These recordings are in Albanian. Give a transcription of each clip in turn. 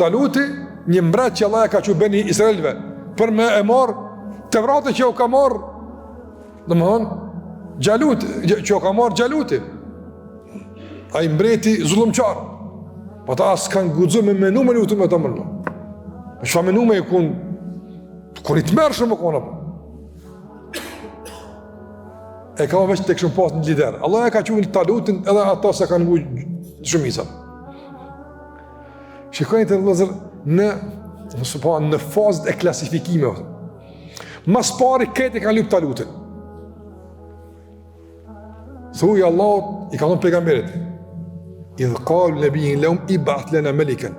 Taluti, një mbret që Allah e ka që beni Israelve, për me e marë të vratë që o ka marë, dhe më thonë, Gjaluti, që o ka marë Gjaluti. A i mbreti zullumqar. Po ta asë kanë gudzo me menu me lutu me të mërë. Që fa menu me i kun i të mërë shumë kona. E ka më veç të këshëm pas një lider. Allah e ka që një Talutin edhe ata se kanë gujë shumisa. Shikojnë të vëllezër në fazët e klasifikime. Mas pari këtë e kanë lypë Talutin. Thuj Allah i ka thonë pejgamberit. Idhë kalu nebijin leum i bat lena meliken.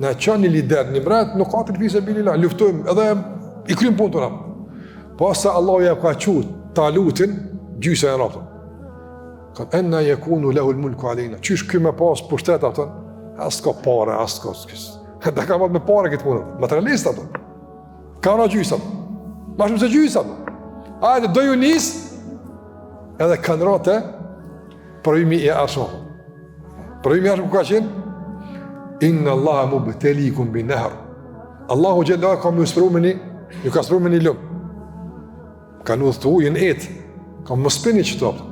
Na qanë një lider, një mret, nuk ka të lëfise bilila, luftojmë edhe i krymë punë të na. Pasa Allah ja ka qut Talutin, gjysa e rapëtën. Kanë enna jekunu lehu l'mulku alejna. Qysh këj me pas për shtetë apëtën? As ka pare, as ka skis. Da ka mat me pare këtë punë. Materialist apëtën. Ka në gjysat. Ma shumë se gjysat. Ajde, do ju nisë, edhe kanë rate, përvimi i arshma. Përvimi i arshma ku ka qenë? Inna Allah mu bëtelikum bi nehar. Allahu gjellë ka më spru me ju ka spru me një lëmë. Ka në dhëtu ujën etë. Ka më spini që të apëtën.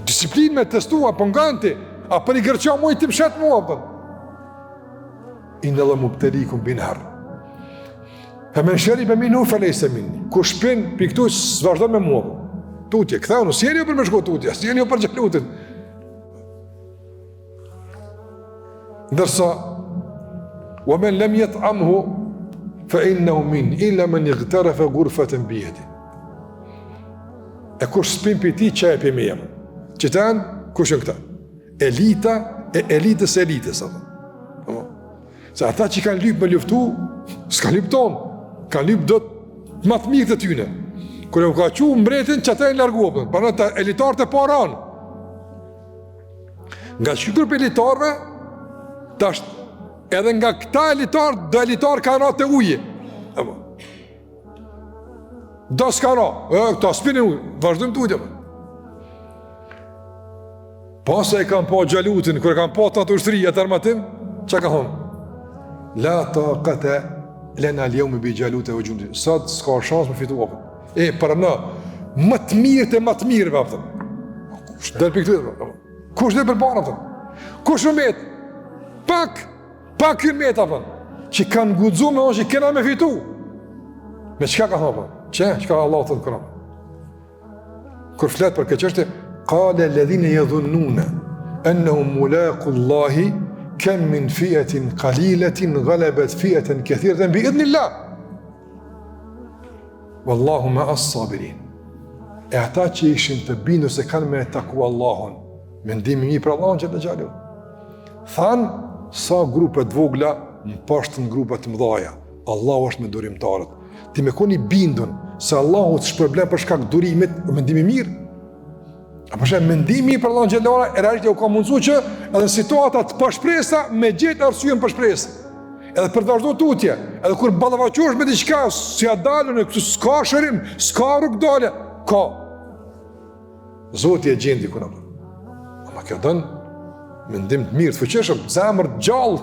Disiplinë me testua, për nga në ti, a për i gërqa mojë të mshetë mua, apëtën. Inna Allah mu bëtelikum bi nehar. E me në shëri për minu felej se minni. Ku shpin, për këtu së vazhdo me mua. Tutje, këthanu, s'jeni jo për me shko tutje, s'jeni jo për Gjalutin. Ndërsa, wa men lem jetë amhu, fa innahu min, illa men i gëtërefe gurfatën bijeti. E kush s'pin për ti, qaj e për me jemë. Qëtan, kush në këta? Elita e elitës e elitës. Se ata që kanë lypë me luftu, s'ka lypë tonë. Kanë lypë do të matë mirë të tyne. Kër e u ka që mbretin, që ata e në largohë. Për në të elitarët e paranë. Nga qykur për elitarëve, tasht, edhe nga këta elitarë, do elitarë ka në të ujë. Do s'ka në, këta spinin ujë, vazhdojmë të ujë. Pasa e kam po Gjalutin, kër e kam po të atë ushtëri, e të armatim, që ka thonë? La ta kate, lena ljeu me bi Gjalut e o gjundin. Sot s'ka shansë me fitu apë. Për në, më të mirë të më të mirë, apëtëm. Kush dhe për këtë, kush dhe për banë, apëtëm. Kush në metë? Pak kënë metë, apëtëm. Që kanë gudzu me onë që kena me fitu. Me qëka ka thonë, apëtëm? Qëka Allah të në këram? Kër fletë për këtë qështë, kale ledhine jedhunnune, ennehum mulakullahi, kem min fijetin kaliletin, galebet fijetin këthirëten, bi idhnillah. Wallahu ma as-sabirin. E ata që ishin të bindu se kanë me taku Allahun, mendimi mi për Allahun që të gjallu. Thanë, sa grupet vogla më pashtën grupet mëdhaja. Allahu është me durimtarët. Ti me koni bindun se Allahu të shpërblen për shkak durimit, mendimi mirë. A përshë mendimi për Allahun gjellora, e realisht u ka mundësu që edhe në situatat përshpresa me gjithë arsyën përshpresë. Edhe për të vazhdo tutje, edhe kur balavaqosh me diqka, si a dalën, s'ka shërim, s'ka rrug dalë, ka. Zoti e gjendi kuna. Ama kjo dënë mendim të mirë, të fëqeshëm, zemër gjallë,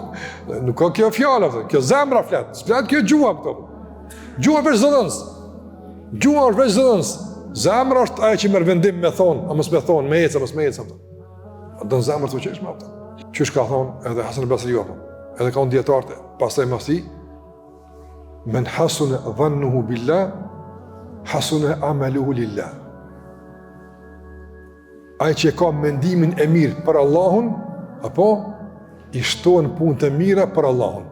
nuk ka kjo fjallë, kjo zemra fletë, s'fletë kjo gjua këto. Gjua veç zëdhënës, gjua është veç zëdhënës, zemra është aje që mërë vendim me thonë, a mësë me thonë, me ecë, a mësë me ecë, a dënë zemër të fëqeshme, qysh ka thonë edhe Hasan al-Basri, edhe ka unë djetartë, pastaj masti, men hasune dhannuhu billah, hasune ameluhu lillah. Ai që ka mendimin e mirë për Allahun, apo i shtohen punë të mira për Allahun.